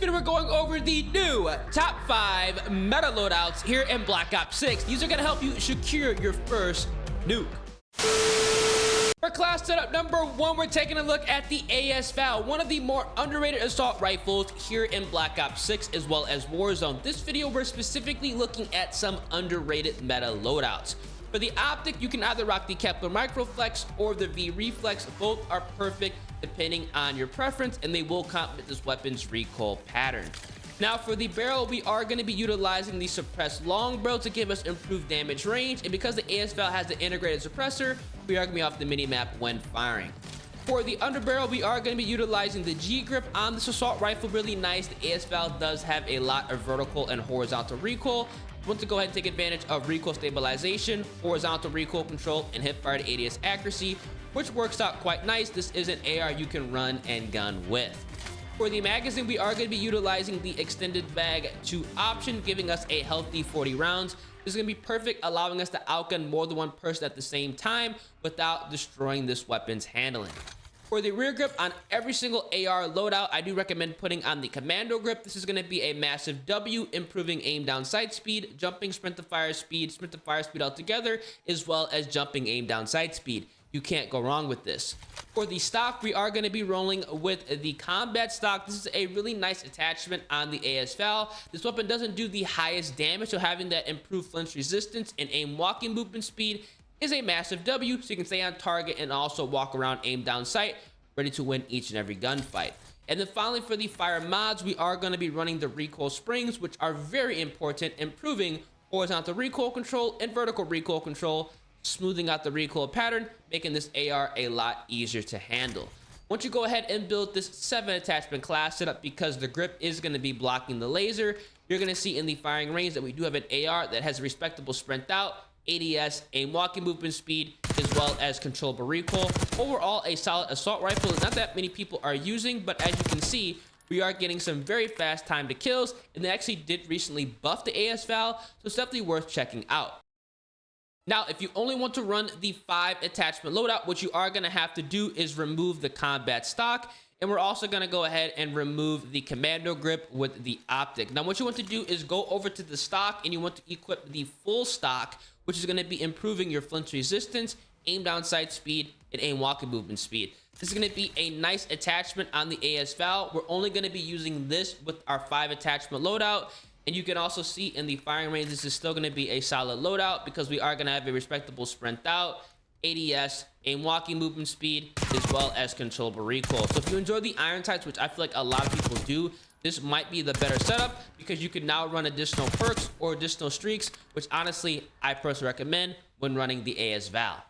video, we're going over the new top 5 meta loadouts here in Black Ops 6. These are going to help you secure your first nuke. For class setup number 1, we're taking a look at the AS-FAL, one of the more underrated assault rifles here in Black Ops 6 as well as Warzone. This video, we're specifically looking at some underrated meta loadouts. For the optic, you can either rock the Kepler Microflex or the V Reflex. Both are perfect depending on your preference, and they will complement this weapon's recoil pattern. Now for the barrel, we are going to be utilizing the suppressed long barrel to give us improved damage range, and because the AS-FAL has the integrated suppressor, we are going to be off the mini-map when firing. For the underbarrel, we are going to be utilizing the G-grip on this assault rifle. Really nice. The AS-FAL does have a lot of vertical and horizontal recoil. Want to go ahead and take advantage of recoil stabilization, horizontal recoil control, and hip-fire to ADS accuracy, which works out quite nice. This is an AR you can run and gun with. For the magazine, we are going to be utilizing the extended bag 2 option, giving us a healthy 40 rounds. This is going to be perfect, allowing us to outgun more than one person at the same time without destroying this weapon's handling. For the rear grip on every single AR loadout, I do recommend putting on the commando grip. This is going to be a massive W, improving aim down sight speed, jumping sprint to fire speed altogether, as well as jumping aim down sight speed. You can't go wrong with this. For the stock, we are going to be rolling with the combat stock. This is a really nice attachment on the AS-FAL. This weapon doesn't do the highest damage, so having that improved flinch resistance and aim walking movement speed is a massive W, so you can stay on target and also walk around aim down sight, ready to win each and every gunfight. And then finally, for the fire mods, we are going to be running the recoil springs, which are very important, improving horizontal recoil control and vertical recoil control, smoothing out the recoil pattern, making this AR a lot easier to handle. Once you go ahead and build this 7 attachment class setup, because the grip is going to be blocking the laser, you're going to see in the firing range that we do have an AR that has a respectable sprint out, ADS, aim walking movement speed, as well as controllable recoil. Overall, a solid assault rifle. Not that many people are using, but as you can see, we are getting some very fast time to kills, and they actually did recently buff the AS-FAL, so it's definitely worth checking out. Now, if you only want to run the 5 attachment loadout, what you are going to have to do is remove the combat stock, and we're also going to go ahead and remove the commando grip with the optic. Now, what you want to do is go over to the stock, and you want to equip the full stock, which is going to be improving your flinch resistance, aim down sight speed, and aim walking movement speed. This is going to be a nice attachment on the AS-FAL. We're only going to be using this with our 5 attachment loadout. And you can also see in the firing range, this is still going to be a solid loadout because we are going to have a respectable sprint out, ADS, aim walking movement speed, as well as controllable recoil. So if you enjoy the iron sights, which I feel like a lot of people do, this might be the better setup because you can now run additional perks or additional streaks, which honestly, I personally recommend when running the AS-FAL.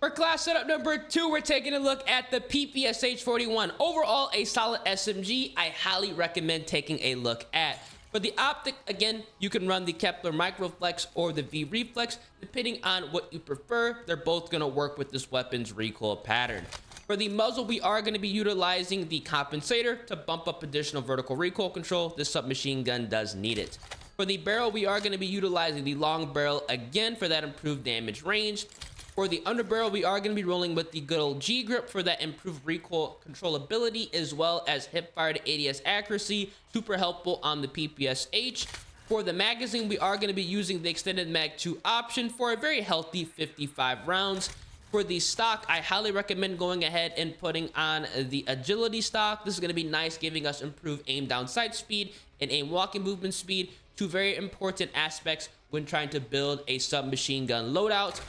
For class setup number 2, we're taking a look at the PPSH 41. Overall, a solid SMG I highly recommend taking a look at. For the optic, again, you can run the Kepler Microflex or the V Reflex, depending on what you prefer. They're both going to work with this weapon's recoil pattern. For the muzzle, we are going to be utilizing the compensator to bump up additional vertical recoil control. This submachine gun does need it. For the barrel, we are going to be utilizing the long barrel again for that improved damage range. For the underbarrel, we are going to be rolling with the good old G grip for that improved recoil controllability, as well as hip fire to ADS accuracy, super helpful on the PPSH. For the magazine, we are going to be using the extended mag 2 option for a very healthy 55 rounds. For the stock, I highly recommend going ahead and putting on the agility stock. This is going to be nice, giving us improved aim down sight speed and aim walking movement speed, 2 very important aspects when trying to build a submachine gun loadout.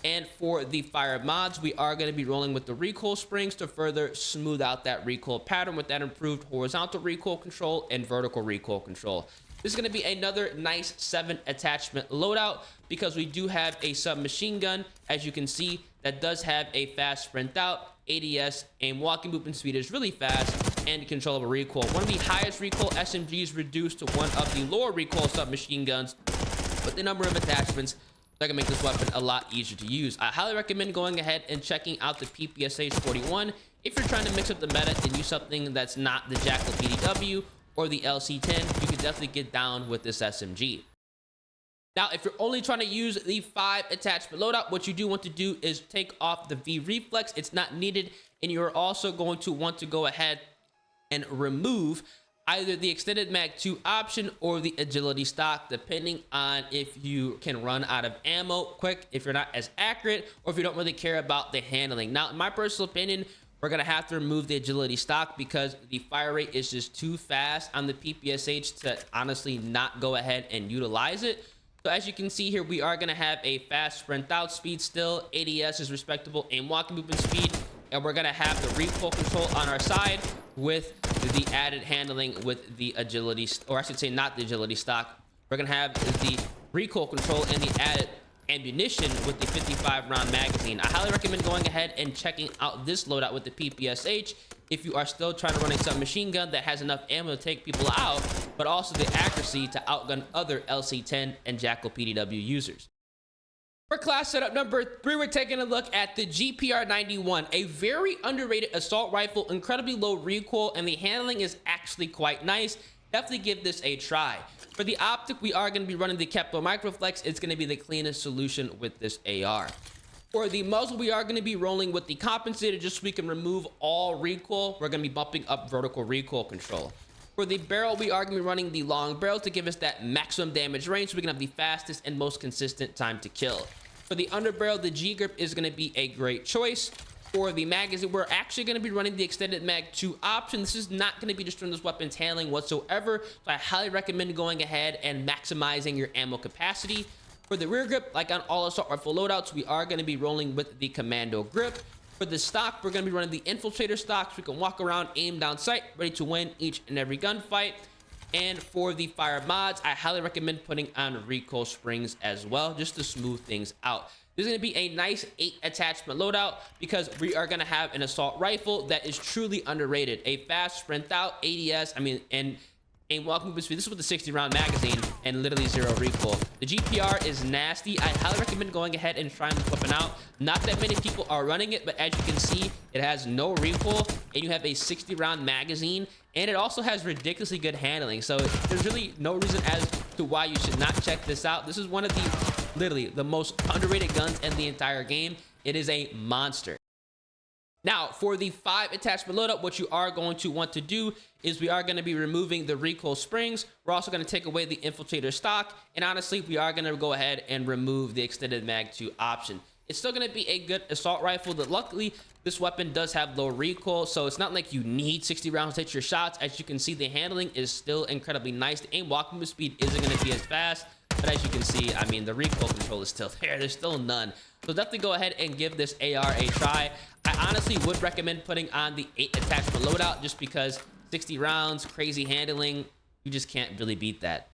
And for the fire mods, we are going to be rolling with the recoil springs to further smooth out that recoil pattern with that improved horizontal recoil control and vertical recoil control. This is going to be another nice 7 attachment loadout because we do have a submachine gun, as you can see, that does have a fast sprint out, ADS, aim walking movement speed is really fast, and controllable recoil. One of the highest recoil SMGs reduced to one of the lower recoil submachine guns, but the number of attachments that can make this weapon a lot easier to use. I highly recommend going ahead and checking out the PPSH 41. If you're trying to mix up the meta and use something that's not the Jackal BDW or the LC10, you can definitely get down with this SMG. Now, if you're only trying to use the 5 attachment loadout, what you do want to do is take off the V Reflex. It's not needed, and you're also going to want to go ahead and remove either the extended mag 2 option or the agility stock, depending on if you can run out of ammo quick, if you're not as accurate, or if you don't really care about the handling. Now, in my personal opinion, we're gonna have to remove the agility stock because the fire rate is just too fast on the PPSH to honestly not go ahead and utilize it. So as you can see here, we are gonna have a fast sprint out speed still. ADS is respectable, aim walking movement speed, and we're gonna have the recoil control on our side with the added handling with the agility, or I should say not the agility stock. We're gonna have the recoil control and the added ammunition with the 55 round magazine. I highly recommend going ahead and checking out this loadout with the PPSH if you are still trying to run a submachine gun that has enough ammo to take people out, but also the accuracy to outgun other LC-10 and Jackal PDW users. For class setup number 3, we're taking a look at the GPR-91, a very underrated assault rifle, incredibly low recoil, and the handling is actually quite nice. Definitely give this a try. For the optic, we are going to be running the Kepler Microflex. It's going to be the cleanest solution with this AR. For the muzzle, we are going to be rolling with the compensator just so we can remove all recoil. We're going to be bumping up vertical recoil control. For the barrel, we are going to be running the long barrel to give us that maximum damage range so we can have the fastest and most consistent time to kill. For the underbarrel, the G grip is going to be a great choice. For the magazine, we're actually going to be running the extended mag 2 option. This is not going to be destroying this weapon's handling whatsoever, so I highly recommend going ahead and maximizing your ammo capacity. For the rear grip, like on all assault rifle loadouts, we are going to be rolling with the commando grip. For the stock, we're going to be running the infiltrator stock so we can walk around, aim down sight, ready to win each and every gunfight. And for the fire mods, I highly recommend putting on recoil springs as well, just to smooth things out. This is going to be a nice 8 attachment loadout because we are going to have an assault rifle that is truly underrated. A fast sprint out, ADS, and aim walking movement speed. This is with the 60 round magazine and literally 0 recoil. The GPR is nasty. I highly recommend going ahead and trying this weapon out. Not that many people are running it, but as you can see, it has no recoil and you have a 60 round magazine, and it also has ridiculously good handling. So there's really no reason as to why you should not check this out. This is one of the literally the most underrated guns in the entire game. It is a monster. Now, for the 5 attachment loadout, what you are going to want to do is we are going to be removing the recoil springs. We're also going to take away the infiltrator stock. And honestly, we are going to go ahead and remove the extended mag 2 option. It's still going to be a good assault rifle, but luckily, this weapon does have low recoil, so it's not like you need 60 rounds to hit your shots. As you can see, the handling is still incredibly nice. The aim walking speed isn't going to be as fast, but as you can see, I mean, the recoil control is still there. There's still none. So definitely go ahead and give this AR a try. I honestly would recommend putting on the 8 attachment loadout just because 60 rounds, crazy handling, you just can't really beat that.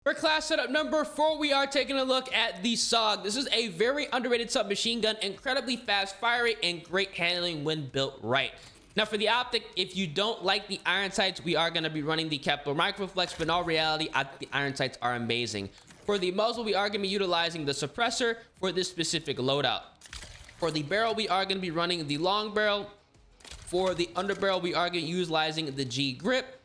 For class setup number 4, we are taking a look at the SAUG. This is a very underrated submachine gun, incredibly fast fire rate and great handling when built right. Now for the optic, if you don't like the iron sights, we are going to be running the Kepler Microflex, but in all reality, the iron sights are amazing. For the muzzle, we are going to be utilizing the suppressor for this specific loadout. For the barrel, we are going to be running the long barrel. For the underbarrel, we are going to be utilizing the G grip.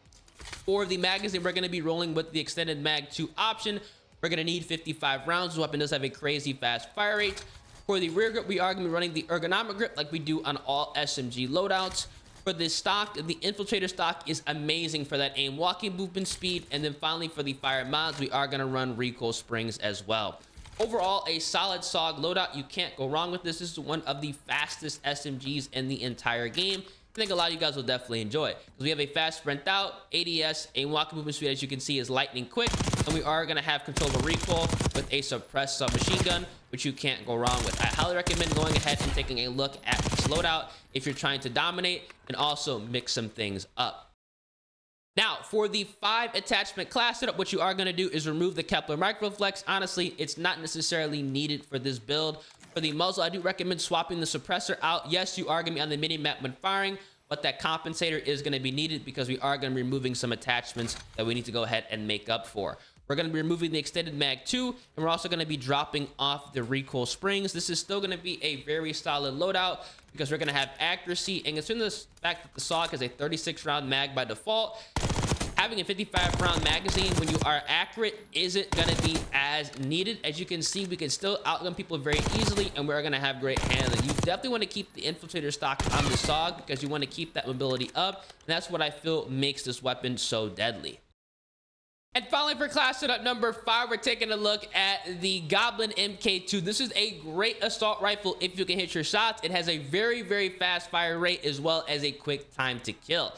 For the magazine, we're going to be rolling with the extended mag 2 option. We're going to need 55 rounds. This weapon does have a crazy fast fire rate. For the rear grip, we are going to be running the ergonomic grip like we do on all SMG loadouts. For the stock, the infiltrator stock is amazing for that aim walking movement speed. And then finally, for the fire mods, we are going to run recoil springs as well. Overall, a solid SAUG loadout. You can't go wrong with this. This is one of the fastest SMGs in the entire game. I think a lot of you guys will definitely enjoy it because we have a fast sprint out, ADS, aim walking movement speed, as you can see, is lightning quick, and we are going to have control of recoil with a suppressed submachine gun, which you can't go wrong with. I highly recommend going ahead and taking a look at this loadout if you're trying to dominate and also mix some things up. Now, for the 5 attachment class setup, what you are going to do is remove the Kepler Microflex. Honestly, it's not necessarily needed for this build. For the muzzle, I do recommend swapping the suppressor out. Yes, you are going to be on the mini-map when firing, but that compensator is going to be needed because we are going to be removing some attachments that we need to go ahead and make up for. We're going to be removing the extended mag 2, and we're also going to be dropping off the recoil springs. This is still going to be a very solid loadout because we're going to have accuracy, and considering the fact that the SAUG has a 36 round mag by default, having a 55 round magazine when you are accurate isn't going to be as needed. As you can see, we can still outgun people very easily, and we're going to have great handling. You definitely want to keep the infiltrator stock on the SAUG because you want to keep that mobility up, and that's what I feel makes this weapon so deadly. And finally, for class setup number 5, we're taking a look at the Goblin MK2. This is a great assault rifle if you can hit your shots. It has a very, very fast fire rate as well as a quick time to kill.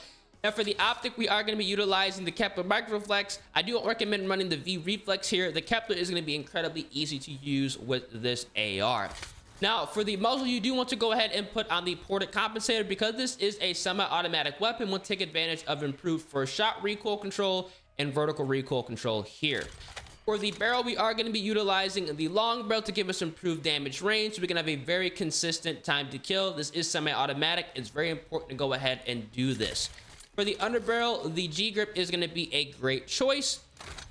Now, for the optic, we are going to be utilizing the Kepler Micro Reflex. I do recommend running the V Reflex here. The Kepler is going to be incredibly easy to use with this AR. Now, for the muzzle, you do want to go ahead and put on the ported compensator because this is a semi-automatic weapon. We'll take advantage of improved first shot recoil control and vertical recoil control here. For the barrel, we are going to be utilizing the long barrel to give us improved damage range, so we can have a very consistent time to kill. This is semi-automatic. It's very important to go ahead and do this. For the underbarrel, the G grip is going to be a great choice.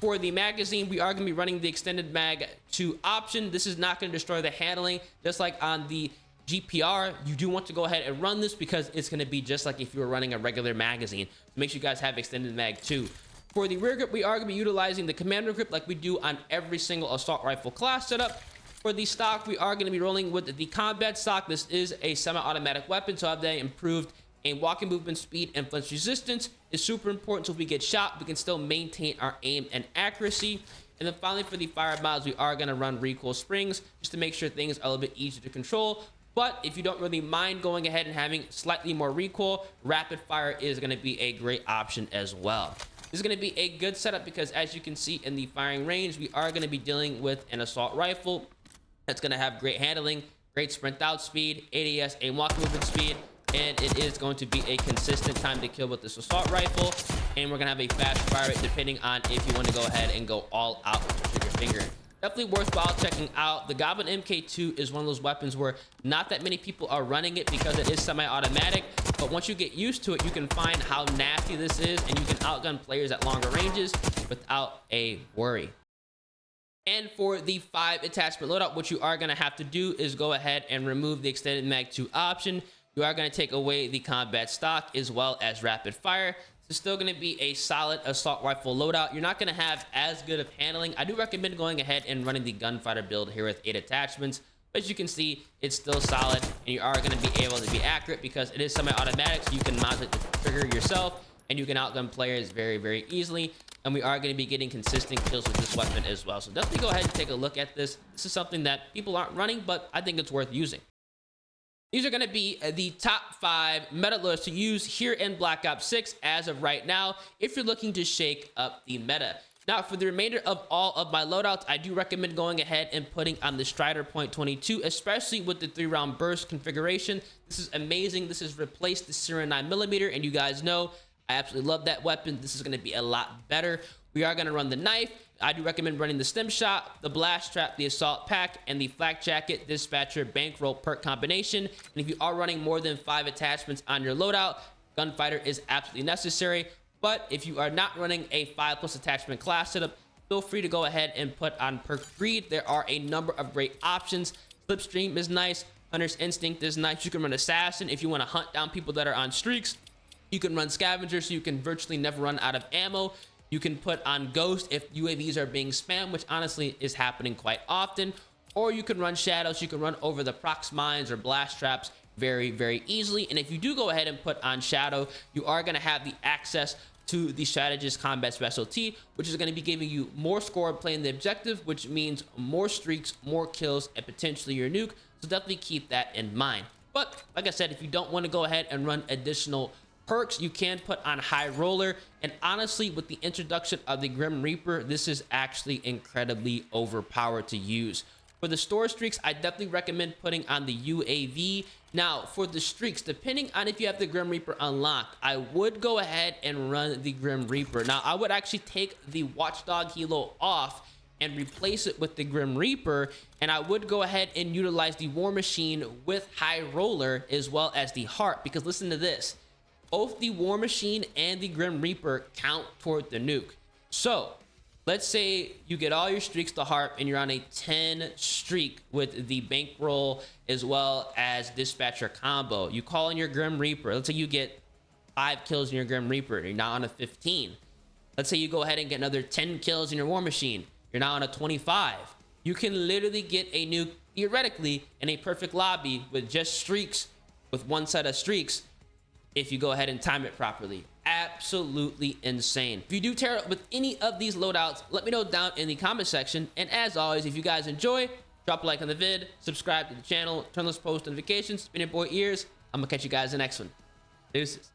For the magazine, we are going to be running the extended mag 2 option. This is not going to destroy the handling, just like on the GPR. You do want to go ahead and run this because it's going to be just like if you were running a regular magazine. So make sure you guys have extended mag 2. For the rear grip, we are going to be utilizing the commander grip like we do on every single assault rifle class setup. For the stock, we are going to be rolling with the combat stock. This is a semi-automatic weapon, so have they improved aim walking movement speed and flinch resistance is super important, so if we get shot, we can still maintain our aim and accuracy. And then finally, for the fire mods, we are going to run recoil springs just to make sure things are a little bit easier to control. But if you don't really mind going ahead and having slightly more recoil, rapid fire is going to be a great option as well. This is going to be a good setup because, as you can see in the firing range, we are going to be dealing with an assault rifle that's going to have great handling, great sprint out speed, ADS, aim walk movement speed, and it is going to be a consistent time to kill with this assault rifle. And we're going to have a fast fire rate depending on if you want to go ahead and go all out with the trigger finger. Definitely worthwhile checking out. The Goblin MK2 is one of those weapons where not that many people are running it because it is semi-automatic, but once you get used to it, you can find how nasty this is, and you can outgun players at longer ranges without a worry. And for the 5 attachment loadout, what you are going to have to do is go ahead and remove the extended mag 2 option. You are going to take away the combat stock as well as rapid fire. It's still going to be a solid assault rifle loadout. You're not going to have as good of handling. I do recommend going ahead and running the gunfighter build here with 8 attachments. But as you can see, it's still solid, and you are going to be able to be accurate because it is semi-automatic, so you can modulate the trigger yourself, and you can outgun players very, very easily. And we are going to be getting consistent kills with this weapon as well. So definitely go ahead and take a look at this. This is something that people aren't running, but I think it's worth using. These are going to be the top 5 meta loadouts to use here in Black Ops 6 as of right now if you're looking to shake up the meta. Now, for the remainder of all of my loadouts, I do recommend going ahead and putting on the Strider .22, especially with the 3-round burst configuration. This is amazing. This has replaced the Syrian 9mm, and you guys know I absolutely love that weapon. This is going to be a lot better. We are going to run the knife. I do recommend running the stem shot, the blast trap, the assault pack, and the flak jacket, dispatcher, bankroll perk combination. And if you are running more than 5 attachments on your loadout, gunfighter is absolutely necessary. But if you are not running a 5+ attachment class setup, feel free to go ahead and put on perk greed. There are a number of great options. Slipstream is nice. Hunter's instinct is nice. You can run assassin if you want to hunt down people that are on streaks. You can run scavenger so you can virtually never run out of ammo. You can put on Ghost if UAVs are being spammed, which honestly is happening quite often. Or you can run Shadows. You can run over the prox mines or blast traps very, very easily. And if you do go ahead and put on Shadow, you are going to have the access to the Strategist Combat Specialty, which is going to be giving you more score playing the objective, which means more streaks, more kills, and potentially your nuke. So definitely keep that in mind. But like I said, if you don't want to go ahead and run additional perks, you can put on High Roller, and honestly, with the introduction of the Grim Reaper, this is actually incredibly overpowered to use. For the store streaks, I definitely recommend putting on the UAV. Now, for the streaks, depending on if you have the Grim Reaper unlocked, I would go ahead and run the Grim Reaper. Now, I would actually take the Watchdog Helo off and replace it with the Grim Reaper, and I would go ahead and utilize the War Machine with High Roller as well as the Heart, because listen to this. Both the War Machine and the Grim Reaper count toward the nuke. So let's say you get all your streaks to Heart and you're on a 10 streak with the bankroll as well as dispatcher combo. You call in your Grim Reaper. Let's say you get 5 kills in your Grim Reaper. You're now on a 15. Let's say you go ahead and get another 10 kills in your war machine. You're now on a 25. You can literally get a nuke, theoretically, in a perfect lobby with just streaks, with one set of streaks, if you go ahead and time it properly. Absolutely insane. If you do tear up with any of these loadouts, let me know down in the comment section. And as always, if you guys enjoy, drop a like on the vid, subscribe to the channel, turn those post notifications, spin your boy ears. I'm gonna catch you guys in the next one. Deuces.